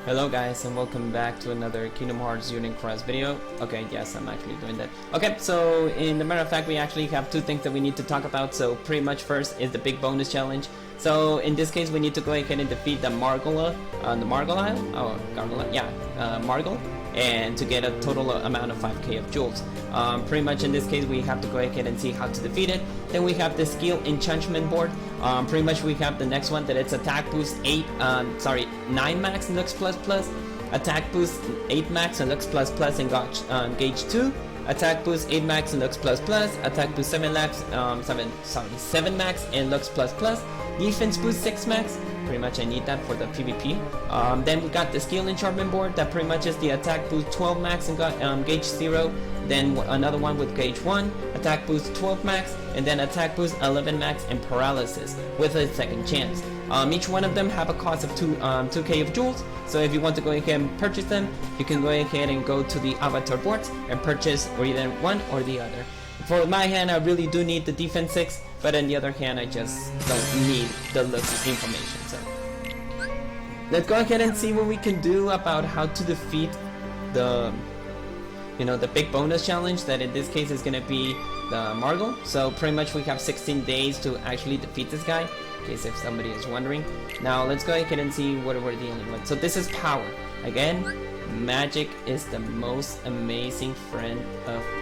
Hello guys, and welcome back to another Kingdom Hearts Union Cross video. Okay, yes, I'm actually doing that. Okay, so in the matter of fact, we actually have two things that we need to talk about. So pretty much first is the big bonus challenge. So in this case, we need to go ahead and defeat the Margala, Margal, and to get a total amount of 5k of jewels. Pretty much in this case, we have to go ahead and see how to defeat it. Then we have the skill enchantment board. Pretty much we have the next one that it's attack boost 9 max and looks plus plus, attack boost 8 max and looks plus plus and gauge 2, attack boost 8 max and looks plus plus, attack boost 7 max and looks plus plus, defense boost 6 max. Pretty much I need that for the PvP. Then we got the skill enchantment board that pretty much is the attack boost 12 max and got gauge 0. Then another one with gauge 1, attack boost 12 max, and then attack boost 11 max and paralysis with a second chance. Each one of them have a cost of 2k of jewels. So if you want to go ahead and purchase them, you can go ahead and go to the avatar boards and purchase either one or the other. For my hand, I really do need the defense 6, but on the other hand, I just don't need the looks information. So let's go ahead and see what we can do about how to defeat the big bonus challenge, that in this case is gonna be the Margal. So pretty much we have 16 days to actually defeat this guy, in case if somebody is wondering. Now let's go ahead and see what we're dealing with. So this is power. Again, magic is the most amazing friend of power.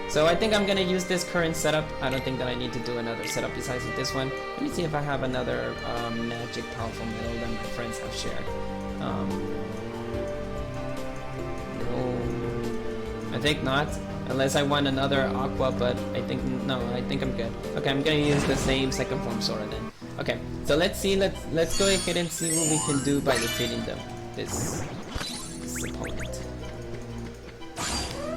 So I think I'm gonna use this current setup. I don't think that I need to do another setup besides this one. Let me see if I have another magic powerful metal that my friends have shared. I think not, unless I want another aqua, but I think I'm good. Okay, I'm gonna use the same second form Sora then. Okay, so let's go ahead and see what we can do by defeating them, this opponent.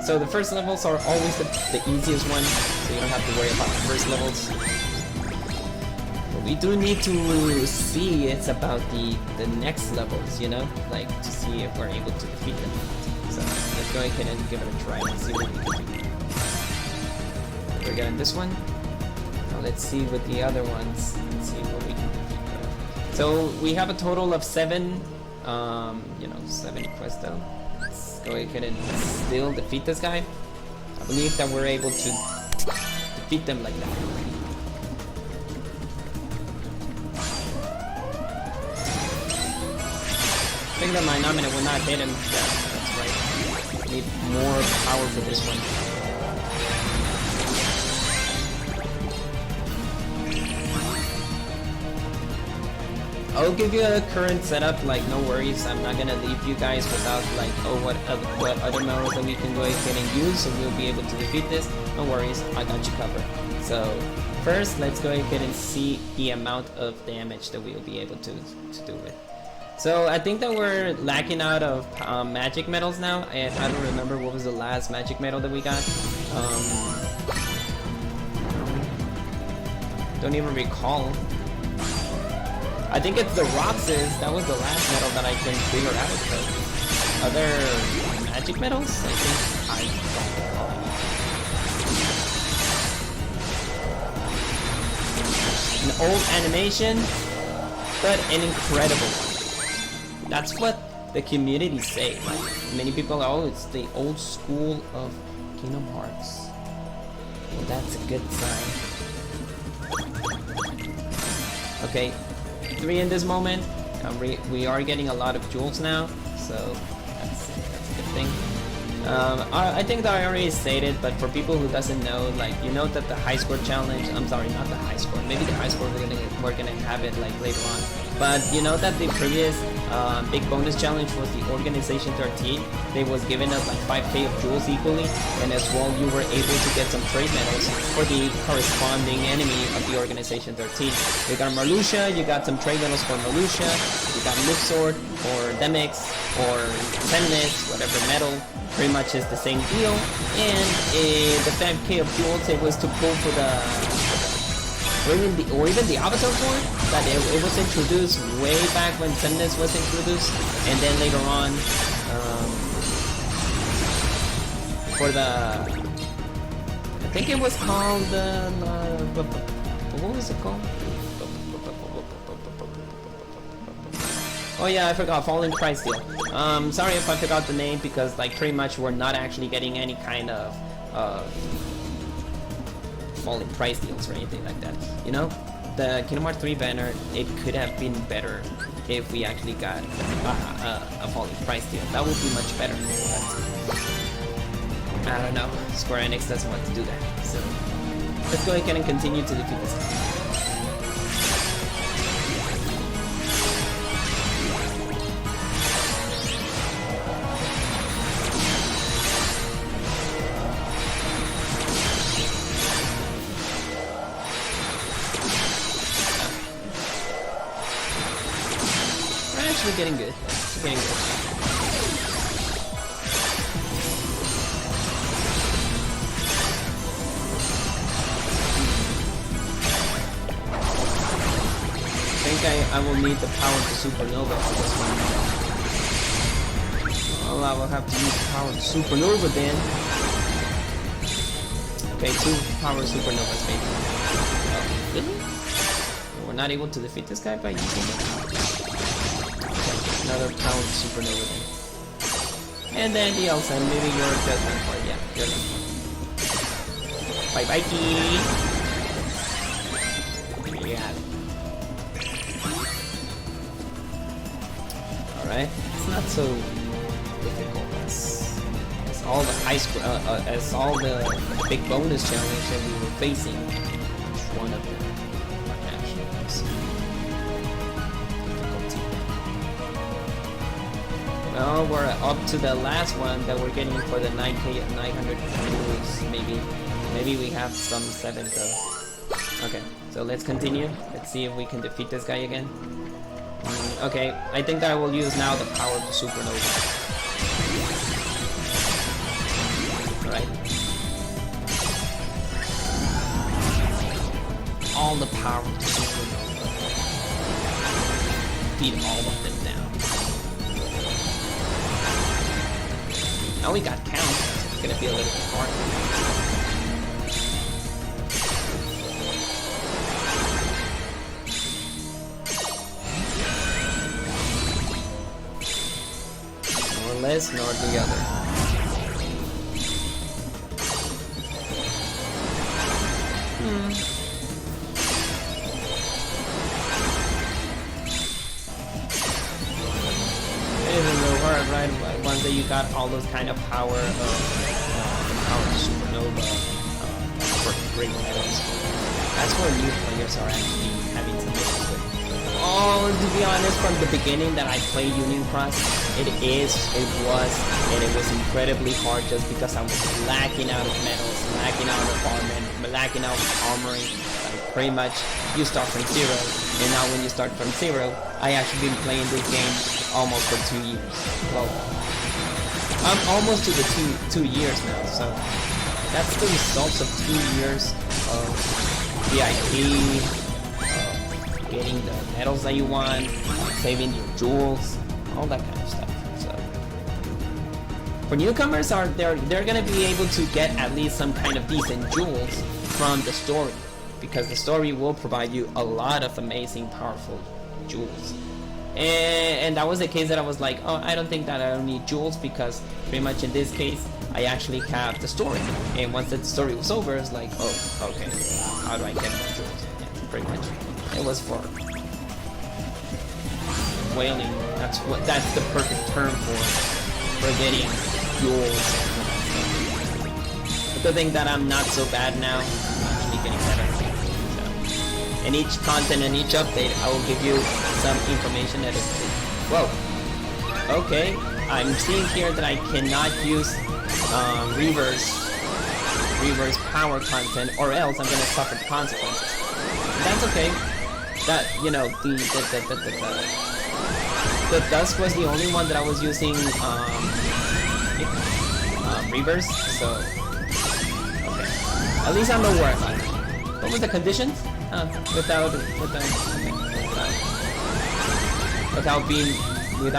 So the first levels are always the easiest one, so you don't have to worry about the first levels. But we do need to see it's about the next levels, like to see if we're able to defeat them. So let's go ahead and give it a try and see what we can do. We're getting this one. Now let's see with the other ones. Let's see what we can defeat them. So we have a total of 7 quests though. Let's go ahead and still defeat this guy. I believe that we're able to defeat them like that. I think that my nominate will not hit him. Yeah, that's right. Need more power for this one. I'll give you a current setup, like no worries. I'm not gonna leave you guys without like, what other metals that we can go ahead and use, so we'll be able to defeat this. No worries, I got you covered. So first, let's go ahead and see the amount of damage that we'll be able to do it. So I think that we're lacking out of magic medals now, and I don't remember what was the last magic medal that we got. Don't even recall. I think it's the Roxas. That was the last medal that I can figure out. But other magic medals? I think I don't know. An old animation, but an incredible one. That's what the community say. Like many people are, oh, it's the old school of Kingdom Hearts. Well, that's a good sign. Okay, 3 in this moment. We are getting a lot of jewels now, so that's a good thing. I think that I already stated, but for people who doesn't know, like that the high score challenge. I'm sorry, not the high score. Maybe the high score we're gonna have it like later on. But that the previous big bonus challenge was the Organization 13. They was giving us like 5k of jewels equally, and as well you were able to get some trade medals for the corresponding enemy of the Organization 13. You got Marluxia, you got some trade medals for Marluxia, you got Luxord or Demix or Semnis, whatever medal. Pretty much is the same deal, and the 5k of jewels it was to pull for the or even the avatar board that it was introduced way back when Semnis was introduced, and then later on for the I think it was called what was it called? Oh yeah, I forgot, Falling Price Deal. Sorry if I forgot the name, because like pretty much we're not actually getting any kind of falling price deals or anything like that. You know, the Kingdom Hearts 3 banner, it could have been better if we actually got a falling price deal. That would be much better. But I don't know, Square Enix doesn't want to do that. So let's go ahead and continue to defeat this. We're getting good. We're getting good. I think I will need the power to Supernova for this one. Well, I will have to use the power to Supernova then. Okay, 2 power Supernovas maybe. Oh, really? We're not able to defeat this guy by using it. Another powered supernova then. And then the Elsa, maybe you're just done for it. Yeah, you're done for it. Bye bye, key. Yeah. Alright, it's not so difficult as all the high school, as all the big bonus challenge that we were facing. Each one of them actually was difficulty. Well, we're up to the last one that we're getting for the 900 rules. Maybe we have some 7 though. Okay, so let's continue. Let's see if we can defeat this guy again. Okay, I think that I will use now the power of the Supernova. Alright. All the power of the Supernova. Beat all of them down. Now we got count, so it's gonna be a little bit hard. Less nor the other. It isn't so hard, right? Like, once that you got all those kind of power power supernova for great medals. That's where new players are actually having some issues with. Oh, to be honest, from the beginning that I played Union Cross, it was incredibly hard just because I was lacking out of medals, lacking out of armament, lacking out of armoring. Like, pretty much, you start from 0, and now when you start from 0, I actually been playing this game almost for 2 years. Well, I'm almost to the 2 years now, so that's the results of 2 years of VIP. Getting the medals that you want, saving your jewels, all that kind of stuff. So for newcomers, they're gonna be able to get at least some kind of decent jewels from the story, because the story will provide you a lot of amazing, powerful jewels. And that was the case that I was like, oh, I don't think that I don't need jewels, because pretty much in this case, I actually have the story. And once the story was over, it's like, oh, okay, how do I get more jewels? Yeah, pretty much. It was for whaling. That's the perfect term for getting jewels. But the thing that I'm not so bad now, I'm actually getting better. So, in each content and each update, I will give you some information that is. Whoa. Okay, I'm seeing here that I cannot use reverse power content, or else I'm gonna suffer consequences. That's okay. That, you know, the dust was the only one that I was using reverse, so okay. At least I'm aware about it. What was the conditions? Without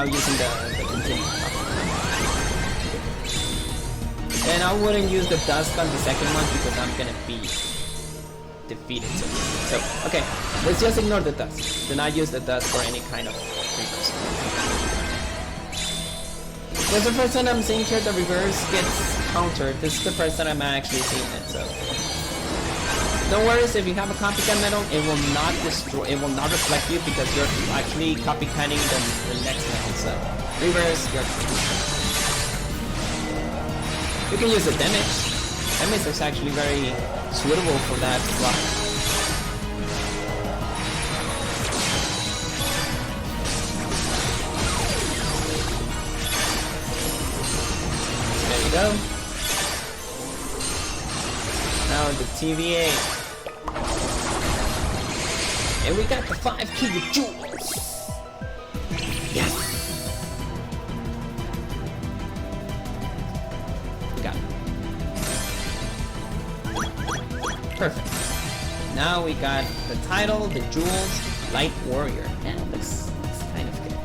using the continue. And I wouldn't use the dust on the second one because I'm gonna be defeated. So okay, let's just ignore the dust. Do not use the dust for any kind of This is the first time I'm seeing here the reverse gets countered. This is the first time I'm actually seeing it, so no worries if you have a copycat medal, it will not destroy, it will not reflect you because you're actually copycatting the next medal. So reverse, you can use the damage. Damage is actually very suitable for that block. There you go. Now the TVA. And we got the 5 kilojoules. Yes. We got it. Perfect. Now we got the title, the jewels, Light Warrior. Yeah, looks kind of good.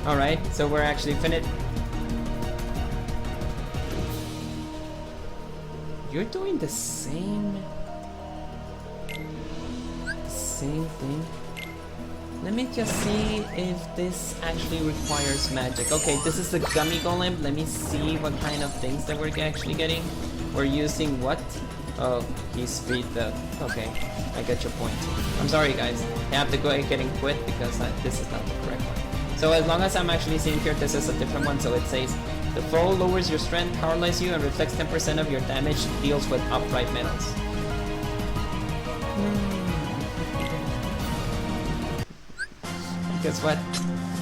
Alright, so we're actually finished. You're doing the same thing. Let me just see if this actually requires magic. Okay, this is the gummy golem. Let me see what kind of things that we're actually getting. We're using what? Oh, he's speed the... Okay, I get your point. I'm sorry guys, I have to go ahead and quit because this is not the correct one. So as long as I'm actually seeing here, this is a different one. So it says, the foe lowers your strength, paralyzes you, and reflects 10% of your damage, deals with upright metals. Guess what?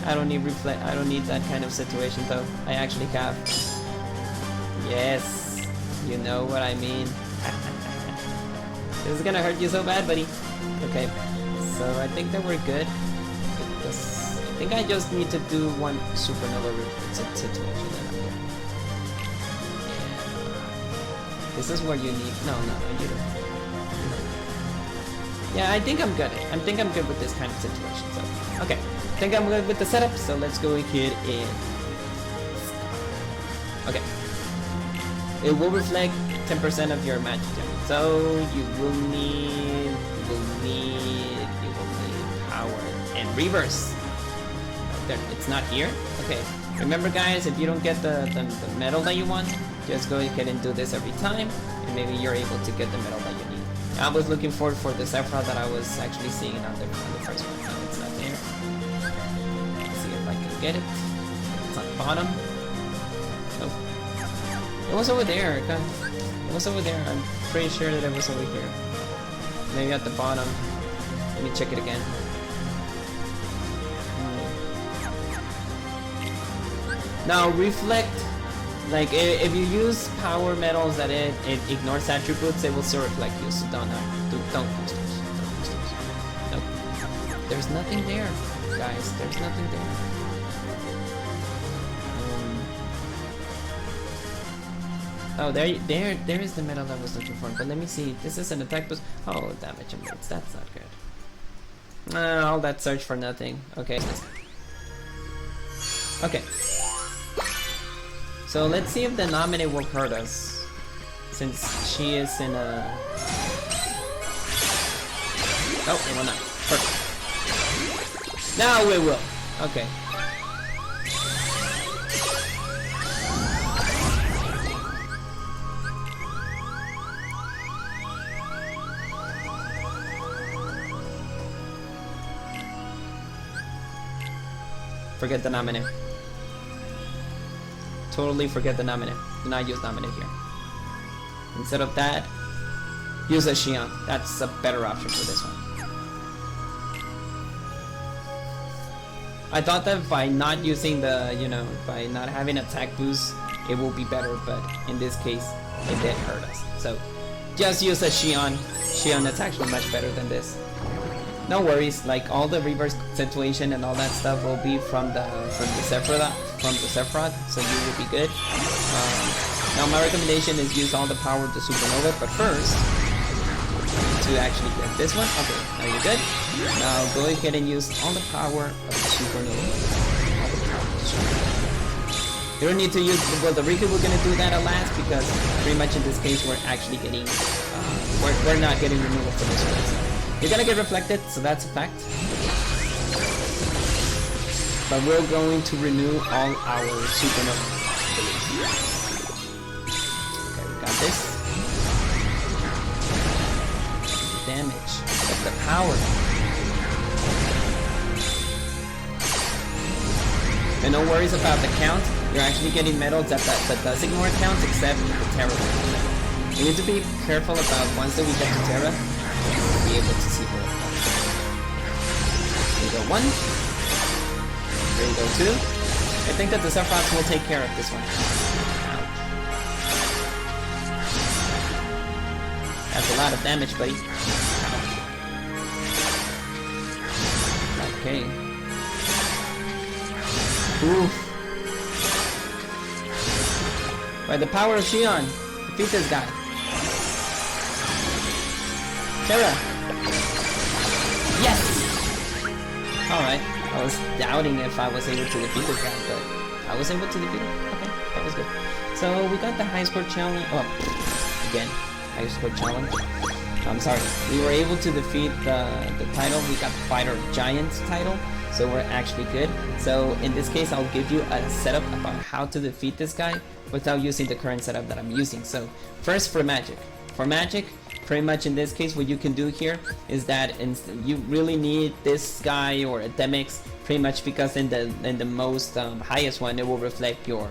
I don't need reflect. I don't need that kind of situation though. I actually have. Yes, you know what I mean. This is gonna hurt you so bad, buddy. Okay, so I think that we're good. I think I just need to do one supernova situation. And I'm good. This is what you need. No, you don't. Yeah, I think I'm good. I think I'm good with this kind of situation. So, okay, I think I'm good with the setup. So let's go ahead and okay. It will reflect 10% of your magic damage. So you will need power and reverse. There, it's not here. Okay. Remember, guys, if you don't get the medal that you want, just go ahead and do this every time, and maybe you're able to get the medal that you need. I was looking forward for the Sephiroth that I was actually seeing on the first one. No, it's not there. Let's see if I can get it. It's on the bottom. Nope. It was over there. It was over there. I'm pretty sure that it was over here. Maybe at the bottom. Let me check it again. Now reflect. Like, if you use power metals that it ignores attributes, it will still reflect you, so don't use those. Nope. There's nothing there, guys. There's nothing there. Oh, there is the metal I was looking for, but let me see. This is an attack boost. Oh, damage and rates. That's not good. All that search for nothing. Okay. Okay. So let's see if the nominee will hurt us, since she is in a... Oh, it will not. Perfect. Now we will. Okay. Forget the nominee. Totally forget the nominee. Do not use nominee here. Instead of that, use a Xion. That's a better option for this one. I thought that by not using the, by not having attack boost, it will be better, but in this case, it did hurt us. So, just use a Xion. Xion that's actually much better than this. No worries, like all the reverse situation and all that stuff will be from the Sephiroth, so you will be good. Now my recommendation is use all the power of the supernova, but first to actually get this one. Okay, now you're good. Now go ahead and use all the power of the supernova. You don't need to use the Riku. We're gonna do that at last because pretty much in this case we're actually getting we're not getting removal for this one. So you're gonna get reflected, so that's a fact. but we're going to renew all our supernova abilities. Okay, we got this. Damage, but the power. And no worries about the count. You're actually getting medals that does ignore counts, except the Terra. You need to be careful about once that we get to Terra, to be able to see her. There you go 1. There you go 2. I think that the Sephiroths will take care of this one. That's a lot of damage, buddy. Okay. Oof. By the power of Xion, defeat this guy. Terra! Yes! Alright, I was doubting if I was able to defeat this guy, but I was able to defeat him. Okay, that was good. So we got the high score challenge. Oh, again, high score challenge. I'm sorry, we were able to defeat the title. We got the Fighter of Giants title. So we're actually good. So in this case, I'll give you a setup about how to defeat this guy without using the current setup that I'm using. So first for magic. For magic, pretty much in this case, what you can do here is that you really need this guy or a Demix, pretty much because in the most highest one, it will reflect your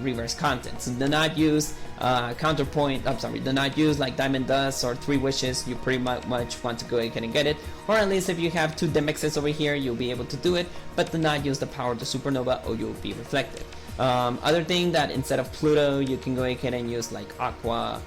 reverse content. So do not use counterpoint. I'm sorry, do not use like Diamond Dust or 3 Wishes. You pretty much want to go ahead and get it, or at least if you have 2 Demixes over here, you'll be able to do it. But do not use the power of the Supernova, or you'll be reflected. Other thing that instead of Pluto, you can go ahead and use like Aqua.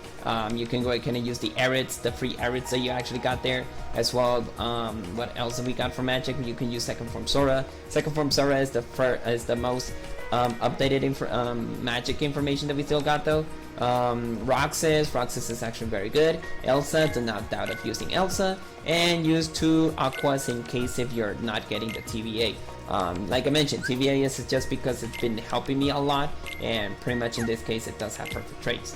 You can go ahead and use the Arids, the free Arids that you actually got there as well. What else have we got for magic? You can use Second Form Sora. Second Form Sora is the most updated magic information that we still got though. Roxas is actually very good. Elsa, do not doubt of using Elsa, and use 2 Aquas in case if you're not getting the TVA. Like I mentioned, TVA is just because it's been helping me a lot, and pretty much in this case it does have perfect traits.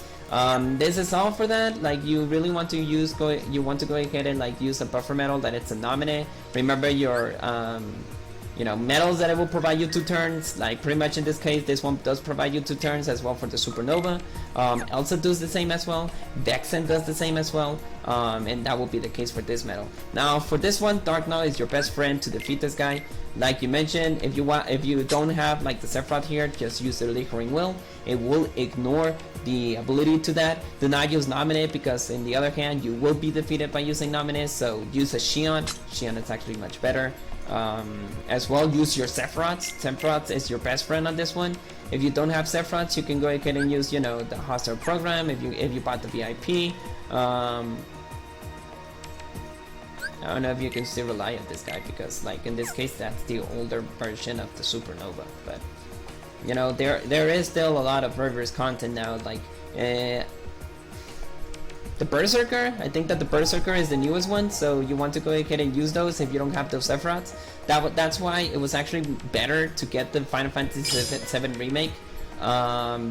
This is all for that. Like you really want to go ahead and like use a buffer medal that it's a nominee. Remember your medals that it will provide you 2 turns. Like pretty much in this case, this one does provide you 2 turns as well for the Supernova. Elsa does the same as well. Vexen does the same as well. And that will be the case for this medal. Now for this one, Dark Knight is your best friend to defeat this guy. Like you mentioned, if you don't have like the Sephiroth here, just use the Lingering Will. It will ignore the ability to that. Do not use Nominate, because in the other hand, you will be defeated by using Nominate. So use a Xion. Xion is actually much better. As well, use your Sephiroths. Sephiroth is your best friend on this one. If you don't have Sephiroths, you can go ahead and use the hostile program if you bought the VIP. I don't know if you can still rely on this guy, because like in this case that's the older version of the Supernova, but there is still a lot of reverse content now, like the Berserker. I think that the Berserker is the newest one, so you want to go ahead and use those if you don't have those Sephiroths. That's why it was actually better to get the Final Fantasy VII Remake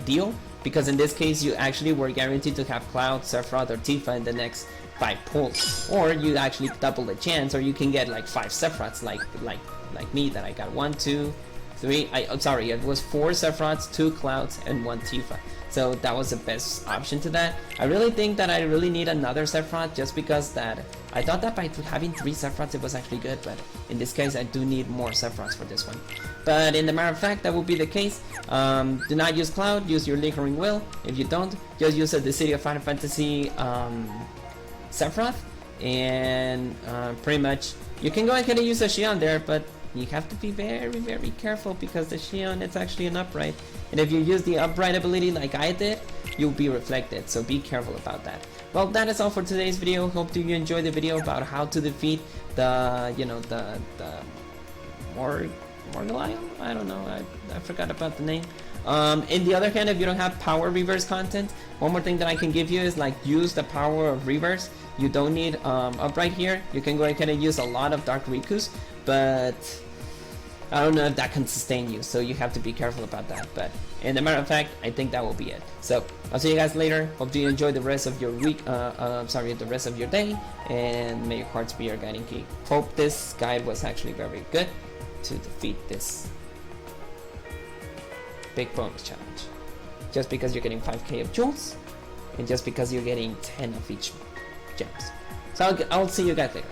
deal, because in this case you actually were guaranteed to have Cloud, Sephiroth, or Tifa in the next 5 pulls, or you actually double the chance, or you can get like 5 Sephiroths like me, that I got 1, 2, 3. I'm sorry, it was 4 Sephiroths, 2 Clouds, and 1 Tifa. So that was the best option to that. I really think that I really need another Sephiroth, just because that I thought that by having 3 Sephiroths it was actually good, but in this case I do need more Sephiroths for this one. But in the matter of fact, that will be the case. Do not use Cloud, use your Lingering Will. If you don't, just use a Dissidia Final Fantasy Sephiroth, and pretty much you can go ahead and use a Xion there, but you have to be very, very careful, because the Xion, it's actually an upright, and if you use the upright ability like I did, you'll be reflected, so be careful about that. Well, that is all for today's video. Hope you enjoyed the video about how to defeat the Morgalion? I don't know, I forgot about the name. In the other hand, if you don't have power reverse content, one more thing that I can give you is like use the power of reverse. You don't need upright here. You can go ahead and use a lot of Dark Rikus, but I don't know if that can sustain you, so you have to be careful about that. But in the matter of fact, I think that will be it. So I'll see you guys later. Hope you enjoy the rest of your week. The rest of your day, and may your hearts be your guiding key. Hope this guide was actually very good. to defeat this big bonus challenge. Just because you're getting 5k of jewels, and just because you're getting 10 of each gems. So I'll see you guys later.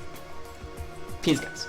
Peace, guys.